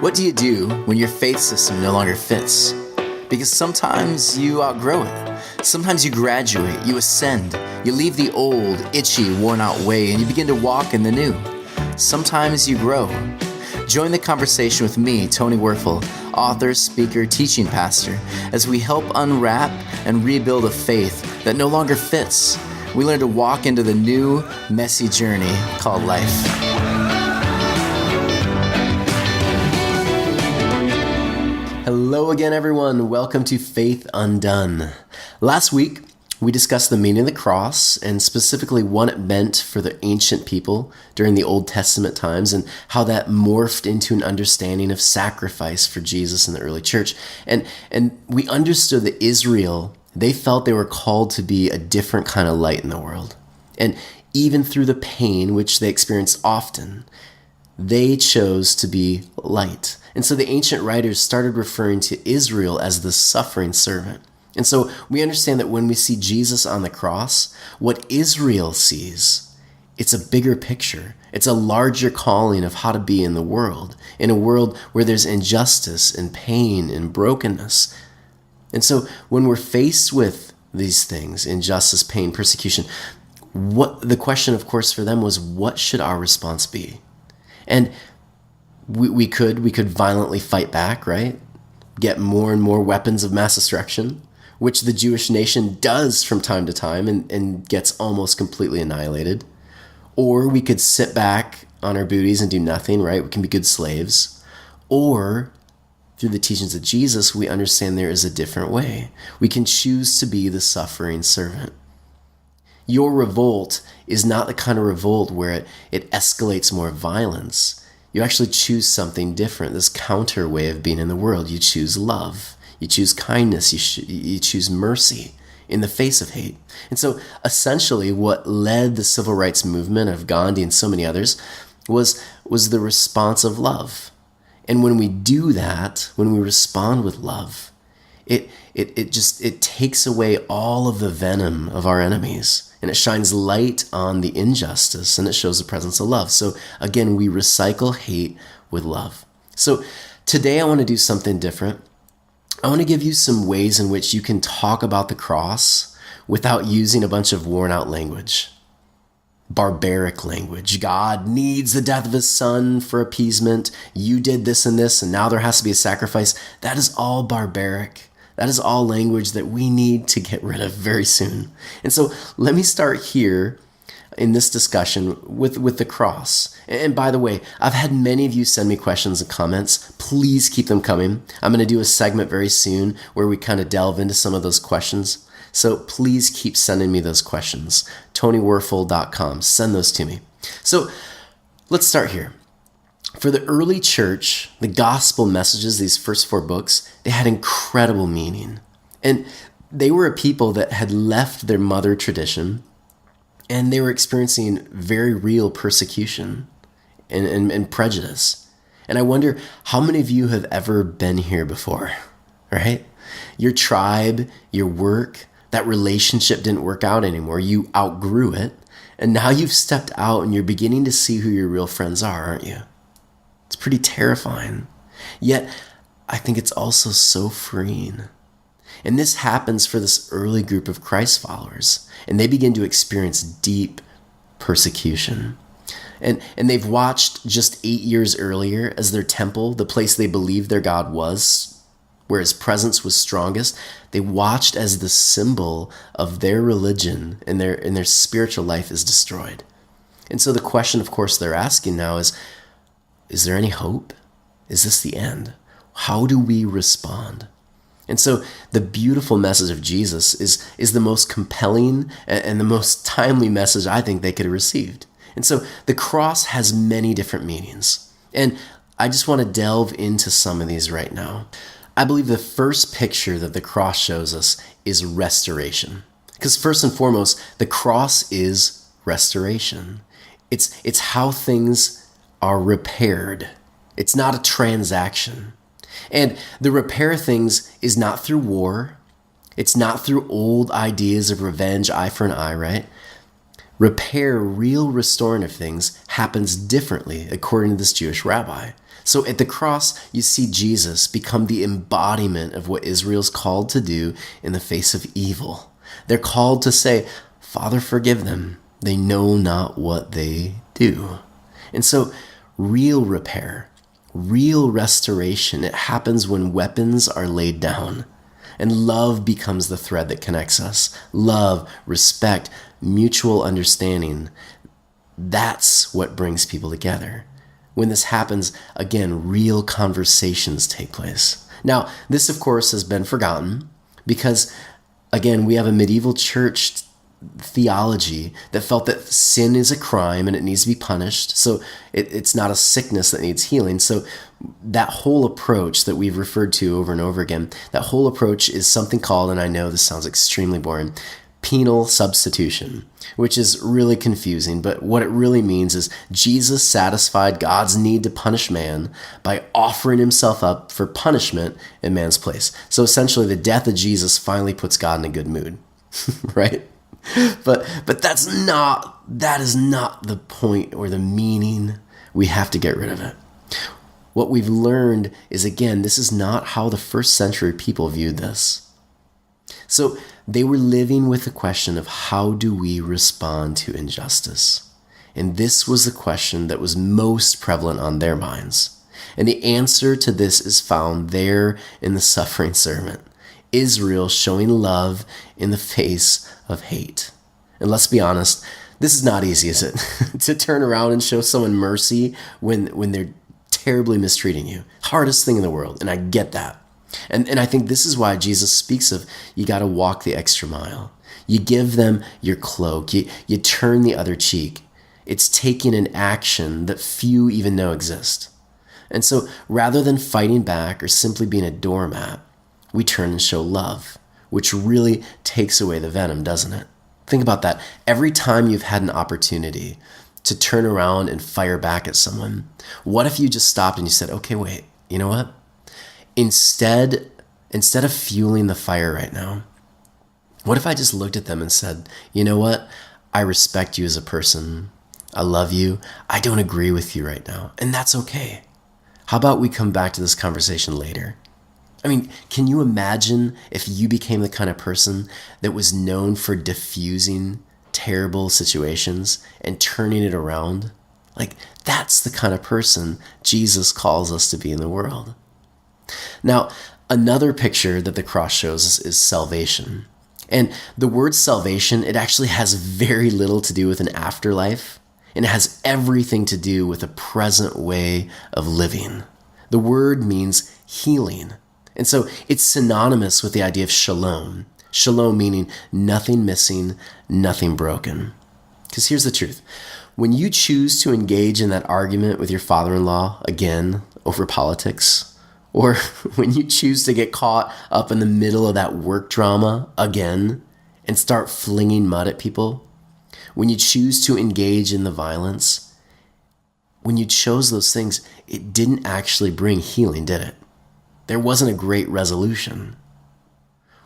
What do you do when your faith system no longer fits? Because sometimes you outgrow it. Sometimes you graduate, you ascend, you leave the old, itchy, worn-out way, and you begin to walk in the new. Sometimes you grow. Join the conversation with me, Tony Werfel, author, speaker, teaching pastor, as we help unwrap and rebuild a faith that no longer fits. We learn to walk into the new, messy journey called life. Hello again, everyone. Welcome to Faith Undone. Last week, we discussed the meaning of the cross and specifically what it meant for the ancient people during the Old Testament times and how that morphed into an understanding of sacrifice for Jesus in the early church. And we understood that Israel, they felt they were called to be a different kind of light in the world. And even through the pain, which they experienced often, they chose to be light. And so the ancient writers started referring to Israel as the suffering servant. And so we understand that when we see Jesus on the cross, what Israel sees, it's a bigger picture. It's a larger calling of how to be in the world, in a world where there's injustice and pain and brokenness. And so when we're faced with these things, injustice, pain, persecution, what the question, of course, for them was, what should our response be? And we could violently fight back, right? Get more and more weapons of mass destruction, which the Jewish nation does from time to time and gets almost completely annihilated. Or we could sit back on our booties and do nothing, right? We can be good slaves. Or through the teachings of Jesus, we understand there is a different way. We can choose to be the suffering servant. Your revolt is not the kind of revolt where it escalates more violence. You actually choose something different, this counter way of being in the world. You choose love. You choose kindness. You choose mercy in the face of hate. And so essentially what led the civil rights movement of Gandhi and so many others was the response of love. And when we do that, when we respond with love, it takes away all of the venom of our enemies. And it shines light on the injustice, and it shows the presence of love. So again, we recycle hate with love. So today I want to do something different. I want to give you some ways in which you can talk about the cross without using a bunch of worn out language. Barbaric language. God needs the death of his son for appeasement. You did this and this, and now there has to be a sacrifice. That is all barbaric. That is all language that we need to get rid of very soon. And so let me start here in this discussion with the cross. And by the way, I've had many of you send me questions and comments. Please keep them coming. I'm going to do a segment very soon where we kind of delve into some of those questions. So please keep sending me those questions. TonyWerfel.com. Send those to me. So let's start here. For the early church, the gospel messages, these first 4 books, they had incredible meaning. And they were a people that had left their mother tradition, and they were experiencing very real persecution and prejudice. And I wonder how many of you have ever been here before, right? Your tribe, your work, that relationship didn't work out anymore. You outgrew it, and now you've stepped out and you're beginning to see who your real friends are, aren't you? It's pretty terrifying. Yet, I think it's also so freeing. And this happens for this early group of Christ followers. And they begin to experience deep persecution. And they've watched just 8 years earlier as their temple, the place they believed their God was, where his presence was strongest, they watched as the symbol of their religion and their spiritual life is destroyed. And so the question, of course, they're asking now is there any hope? Is this the end? How do we respond? And so the beautiful message of Jesus is the most compelling and the most timely message I think they could have received. And so the cross has many different meanings. And I just want to delve into some of these right now. I believe the first picture that the cross shows us is restoration. Because first and foremost, the cross is restoration. It's how things are repaired. It's not a transaction. And the repair things is not through war. It's not through old ideas of revenge, eye for an eye, right? Repair, real restorative things, happens differently according to this Jewish rabbi. So at the cross, you see Jesus become the embodiment of what Israel's called to do in the face of evil. They're called to say, Father, forgive them. They know not what they do. And so real repair, real restoration, it happens when weapons are laid down and love becomes the thread that connects us. Love, respect, mutual understanding. That's what brings people together. When this happens, again, real conversations take place. Now, this, of course, has been forgotten because, again, we have a medieval church theology that felt that sin is a crime and it needs to be punished. So it's not a sickness that needs healing. So that whole approach that we've referred to over and over again, that whole approach is something called, and I know this sounds extremely boring, penal substitution, which is really confusing. But what it really means is Jesus satisfied God's need to punish man by offering himself up for punishment in man's place. So essentially the death of Jesus finally puts God in a good mood, right? But that is not the point or the meaning. We have to get rid of it. What we've learned is, again, this is not how the first century people viewed this. So they were living with the question of how do we respond to injustice? And this was the question that was most prevalent on their minds. And the answer to this is found there in the suffering servant. Israel showing love in the face of hate. And let's be honest, this is not easy, is it? To turn around and show someone mercy when they're terribly mistreating you. Hardest thing in the world, and I get that. And I think this is why Jesus speaks of you got to walk the extra mile. You give them your cloak. You turn the other cheek. It's taking an action that few even know exists. And so rather than fighting back or simply being a doormat, we turn and show love, which really takes away the venom, doesn't it? Think about that. Every time you've had an opportunity to turn around and fire back at someone, what if you just stopped and you said, okay, wait, you know what? Instead of fueling the fire right now, what if I just looked at them and said, you know what? I respect you as a person. I love you. I don't agree with you right now. And that's okay. How about we come back to this conversation later? I mean, can you imagine if you became the kind of person that was known for diffusing terrible situations and turning it around? Like, that's the kind of person Jesus calls us to be in the world. Now, another picture that the cross shows us is salvation. And the word salvation, it actually has very little to do with an afterlife, and it has everything to do with a present way of living. The word means healing. And so it's synonymous with the idea of shalom. Shalom meaning nothing missing, nothing broken. Because here's the truth. When you choose to engage in that argument with your father-in-law, again, over politics, or when you choose to get caught up in the middle of that work drama, again, and start flinging mud at people, when you choose to engage in the violence, when you chose those things, it didn't actually bring healing, did it? There wasn't a great resolution.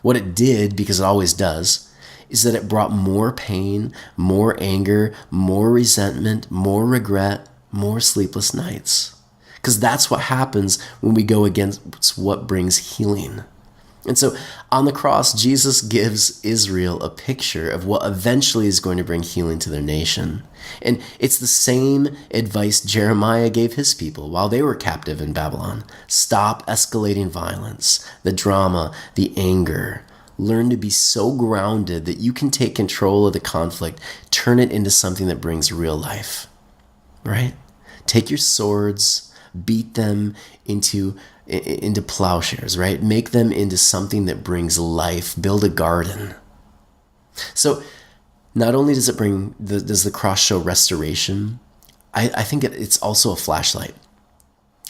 What it did, because it always does, is that it brought more pain, more anger, more resentment, more regret, more sleepless nights. Because that's what happens when we go against what brings healing. And so on the cross, Jesus gives Israel a picture of what eventually is going to bring healing to their nation. And it's the same advice Jeremiah gave his people while they were captive in Babylon. Stop escalating violence, the drama, the anger. Learn to be so grounded that you can take control of the conflict, turn it into something that brings real life, right? Take your swords, beat them into plowshares, right? Make them into something that brings life. Build a garden. So not only does does the cross show restoration, I think it's also a flashlight.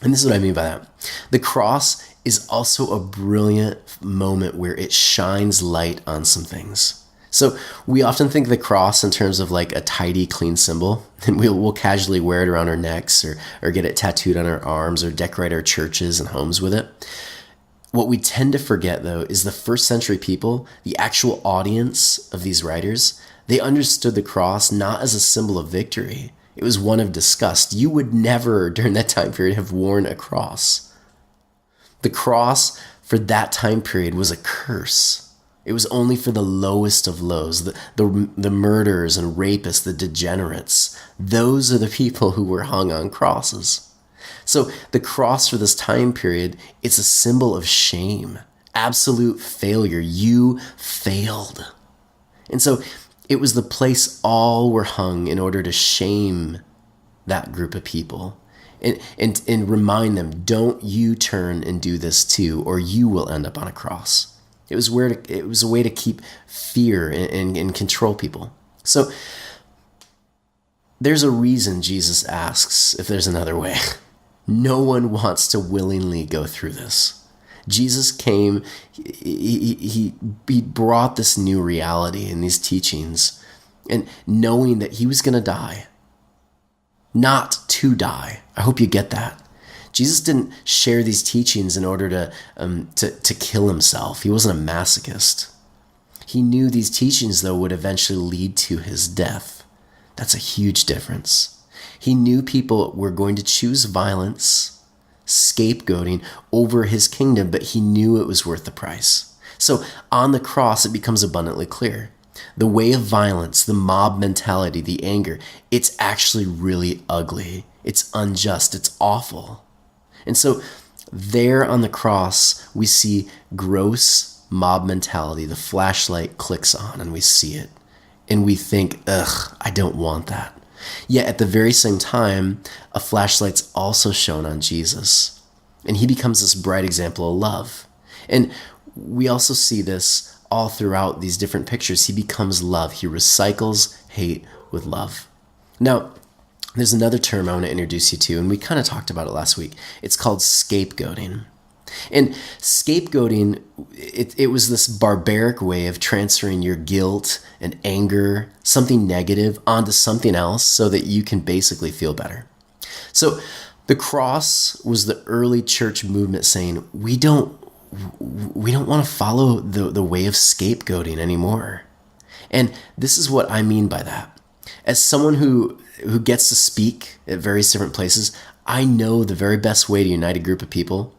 And this is what I mean by that. The cross is also a brilliant moment where it shines light on some things. So we often think of the cross in terms of like a tidy, clean symbol, and we'll casually wear it around our necks or get it tattooed on our arms or decorate our churches and homes with it. What we tend to forget, though, is the first century people, the actual audience of these writers, they understood the cross not as a symbol of victory. It was one of disgust. You would never, during that time period, have worn a cross. The cross for that time period was a curse. It was only for the lowest of lows, the murderers and rapists, the degenerates. Those are the people who were hung on crosses. So the cross for this time period, it's a symbol of shame, absolute failure. You failed. And so it was the place all were hung in order to shame that group of people and remind them, don't you turn and do this too, or you will end up on a cross. It was a way to keep fear and control people. So there's a reason Jesus asks if there's another way. No one wants to willingly go through this. Jesus came, he brought this new reality and these teachings, and knowing that he was going to die, not to die. I hope you get that. Jesus didn't share these teachings in order to kill himself. He wasn't a masochist. He knew these teachings, though, would eventually lead to his death. That's a huge difference. He knew people were going to choose violence, scapegoating over his kingdom, but he knew it was worth the price. So on the cross, it becomes abundantly clear. The way of violence, the mob mentality, the anger, it's actually really ugly. It's unjust. It's awful. And so there on the cross, we see gross mob mentality. The flashlight clicks on and we see it. And we think, ugh, I don't want that. Yet at the very same time, a flashlight's also shown on Jesus. And he becomes this bright example of love. And we also see this all throughout these different pictures. He becomes love. He recycles hate with love. Now, there's another term I want to introduce you to, and we kind of talked about it last week. It's called scapegoating. And scapegoating, it was this barbaric way of transferring your guilt and anger, something negative, onto something else so that you can basically feel better. So the cross was the early church movement saying, we don't want to follow the way of scapegoating anymore. And this is what I mean by that. As someone who gets to speak at various different places, I know the very best way to unite a group of people.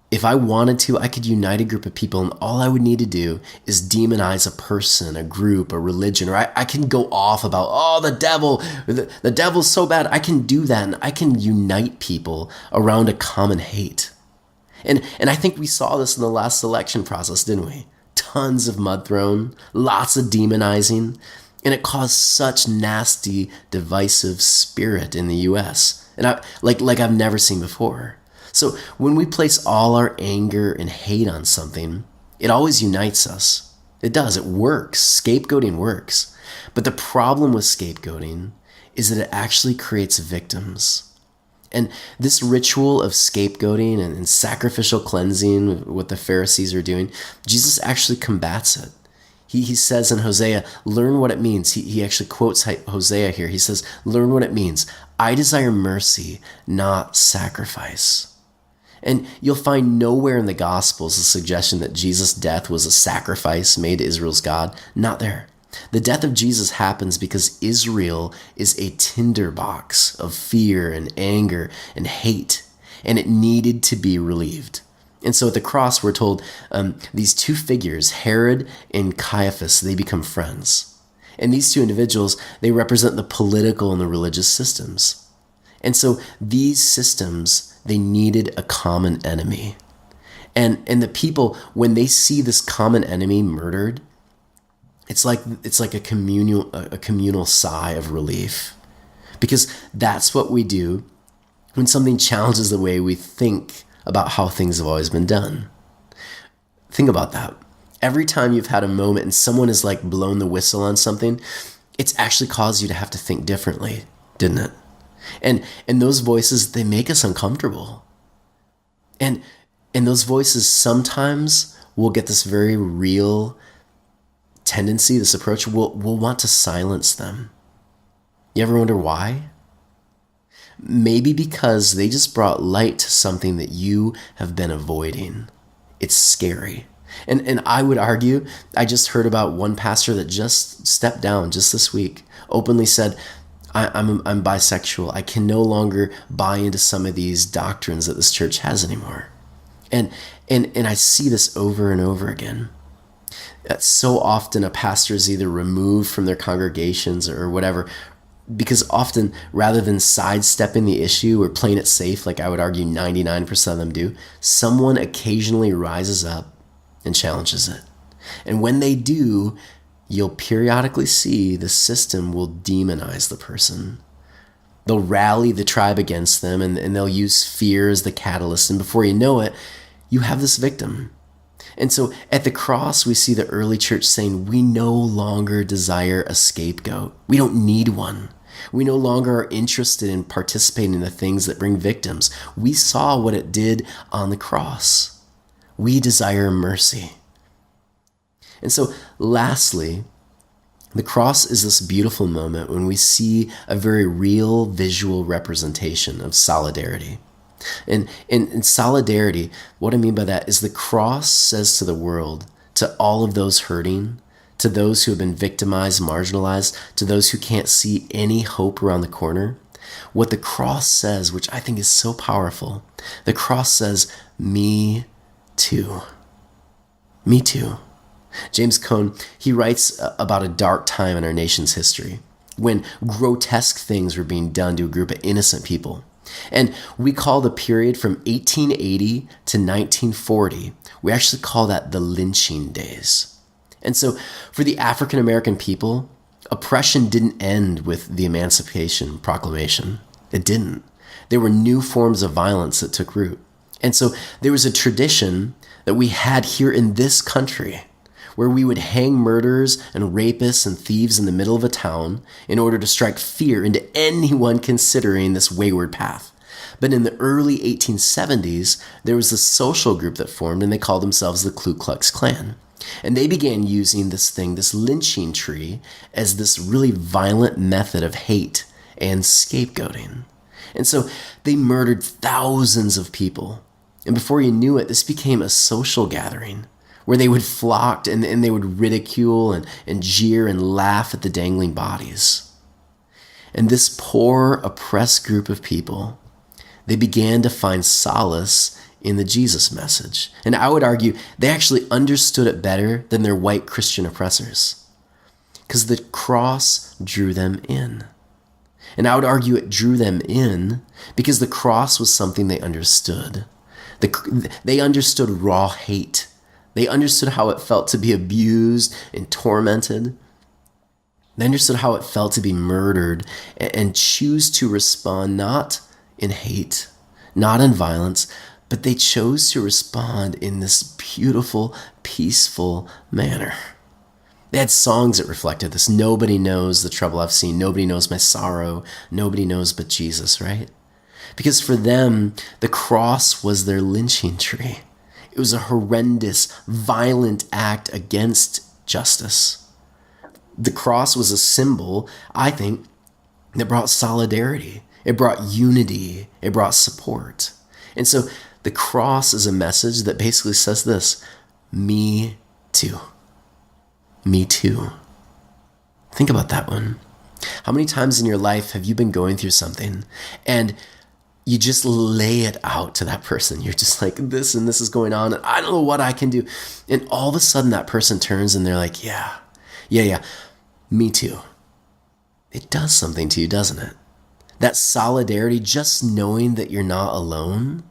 If I wanted to, I could unite a group of people, and all I would need to do is demonize a person, a group, a religion, or I can go off about, oh, the devil's so bad. I can do that, and I can unite people around a common hate. And I think we saw this in the last election process, didn't we? Tons of mud thrown, lots of demonizing, and it caused such nasty, divisive spirit in the U.S. And like I've never seen before. So when we place all our anger and hate on something, it always unites us. It does. It works. Scapegoating works. But the problem with scapegoating is that it actually creates victims. And this ritual of scapegoating and sacrificial cleansing, what the Pharisees are doing, Jesus actually combats it. He says in Hosea, learn what it means. He actually quotes Hosea here. He says, learn what it means. I desire mercy, not sacrifice. And you'll find nowhere in the Gospels a suggestion that Jesus' death was a sacrifice made to Israel's God. Not there. The death of Jesus happens because Israel is a tinderbox of fear and anger and hate, and it needed to be relieved. And so at the cross, we're told these two figures, Herod and Caiaphas, they become friends. And these two individuals, they represent the political and the religious systems. And so these systems, they needed a common enemy. And the people, when they see this common enemy murdered, it's like a communal sigh of relief. Because that's what we do when something challenges the way we think about how things have always been done. Think about that. Every time you've had a moment and someone has like blown the whistle on something, it's actually caused you to have to think differently, didn't it? And those voices, they make us uncomfortable. And those voices sometimes will get this very real tendency, this approach, we'll want to silence them. You ever wonder why? Maybe because they just brought light to something that you have been avoiding. It's scary. And I would argue, I just heard about one pastor that just stepped down just this week, openly said, I'm bisexual. I can no longer buy into some of these doctrines that this church has anymore. And I see this over and over again. That so often a pastor is either removed from their congregations or whatever, because often rather than sidestepping the issue or playing it safe, like I would argue 99% of them do, someone occasionally rises up and challenges it. And when they do, you'll periodically see the system will demonize the person. They'll rally the tribe against them, and they'll use fear as the catalyst. And before you know it, you have this victim. And so at the cross, we see the early church saying, we no longer desire a scapegoat. We don't need one. We no longer are interested in participating in the things that bring victims. We saw what it did on the cross. We desire mercy. And so lastly, the cross is this beautiful moment when we see a very real visual representation of solidarity. And in solidarity, what I mean by that is the cross says to the world, to all of those hurting, to those who have been victimized, marginalized, to those who can't see any hope around the corner, what the cross says, which I think is so powerful, the cross says, me too. Me too. James Cone, he writes about a dark time in our nation's history when grotesque things were being done to a group of innocent people. And we call the period from 1880 to 1940, we actually call that the lynching days. And so for the African American people, oppression didn't end with the Emancipation Proclamation. It didn't. There were new forms of violence that took root. And so there was a tradition that we had here in this country where we would hang murderers and rapists and thieves in the middle of a town in order to strike fear into anyone considering this wayward path. But in the early 1870s, there was a social group that formed, and they called themselves the Ku Klux Klan. And they began using this lynching tree, as this really violent method of hate and scapegoating. And so they murdered thousands of people. And before you knew it, this became a social gathering where they would flock and they would ridicule and jeer and laugh at the dangling bodies. And this poor, oppressed group of people, they began to find solace in the Jesus message. And I would argue they actually understood it better than their white Christian oppressors, because the cross drew them in. And I would argue it drew them in because the cross was something they understood. They understood raw hate. They understood how it felt to be abused and tormented. They understood how it felt to be murdered and choose to respond not in hate, not in violence, but they chose to respond in this beautiful, peaceful manner. They had songs that reflected this. Nobody knows the trouble I've seen. Nobody knows my sorrow. Nobody knows but Jesus, right? Because for them, the cross was their lynching tree. It was a horrendous, violent act against justice. The cross was a symbol, I think, that brought solidarity. It brought unity. It brought support. And so the cross is a message that basically says this: me too. Me too. Think about that one. How many times in your life have you been going through something and you just lay it out to that person? You're just like, this and this is going on, and I don't know what I can do. And all of a sudden that person turns and they're like, yeah, me too. It does something to you, doesn't it? That solidarity, just knowing that you're not alone,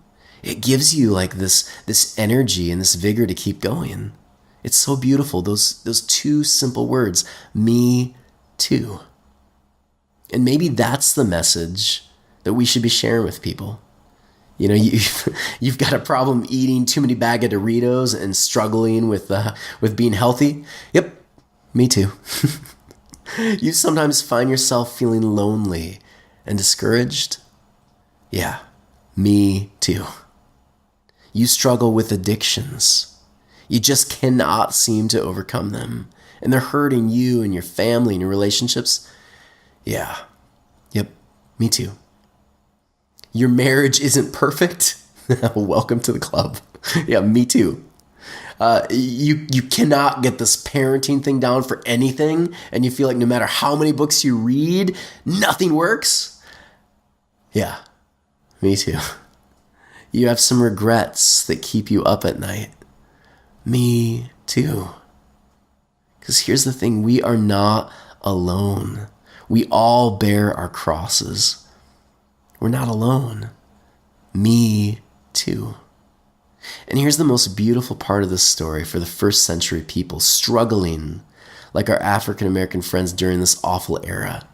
it gives you like this energy and this vigor to keep going. It's so beautiful, those two simple words, me too. And maybe that's the message that we should be sharing with people. You know, you've got a problem eating too many bag of Doritos and struggling with being healthy. Yep, me too. You sometimes find yourself feeling lonely and discouraged. Yeah, me too. You struggle with addictions. You just cannot seem to overcome them, and they're hurting you and your family and your relationships. Yeah, yep, me too. Your marriage isn't perfect. Welcome to the club. Yeah, me too. You cannot get this parenting thing down for anything, and you feel like no matter how many books you read, nothing works. Yeah, me too. You have some regrets that keep you up at night. Me too. Because here's the thing, we are not alone. We all bear our crosses. We're not alone. Me too. And here's the most beautiful part of this story for the first century people struggling like our African American friends during this awful era.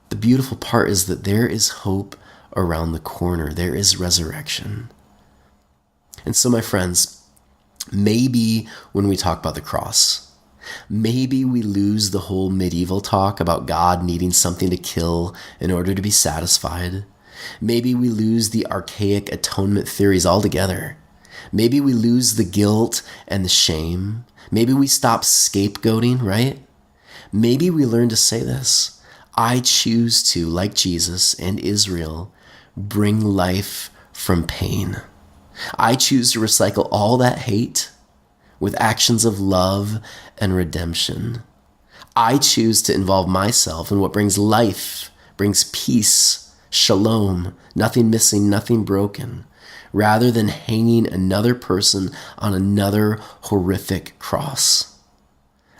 The beautiful part is that there is hope around the corner. There is resurrection. And so, my friends, maybe when we talk about the cross, maybe we lose the whole medieval talk about God needing something to kill in order to be satisfied. Maybe we lose the archaic atonement theories altogether. Maybe we lose the guilt and the shame. Maybe we stop scapegoating, right? Maybe we learn to say this: I choose to, like Jesus and Israel, bring life from pain. I choose to recycle all that hate with actions of love and redemption. I choose to involve myself in what brings life, brings peace, shalom, nothing missing, nothing broken, rather than hanging another person on another horrific cross.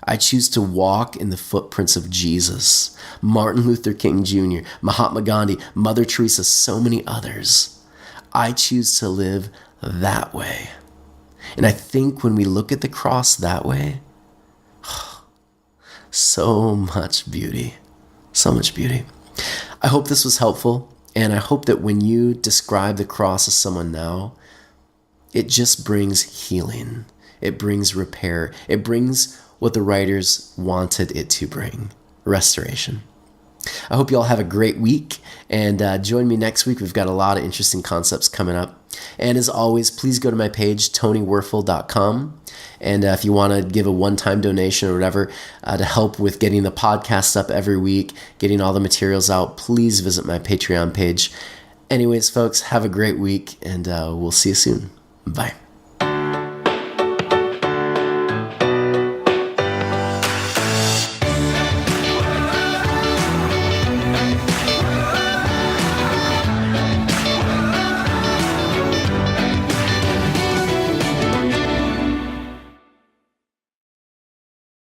I choose to walk in the footprints of Jesus, Martin Luther King Jr., Mahatma Gandhi, Mother Teresa, so many others. I choose to live that way. And I think when we look at the cross that way, so much beauty, so much beauty. I hope this was helpful. And I hope that when you describe the cross to someone now, it just brings healing. It brings repair. It brings what the writers wanted it to bring: restoration. I hope you all have a great week, and join me next week. We've got a lot of interesting concepts coming up. And as always, please go to my page, tonywerfel.com. And if you want to give a one-time donation or whatever to help with getting the podcast up every week, getting all the materials out, please visit my Patreon page. Anyways, folks, have a great week, and we'll see you soon. Bye.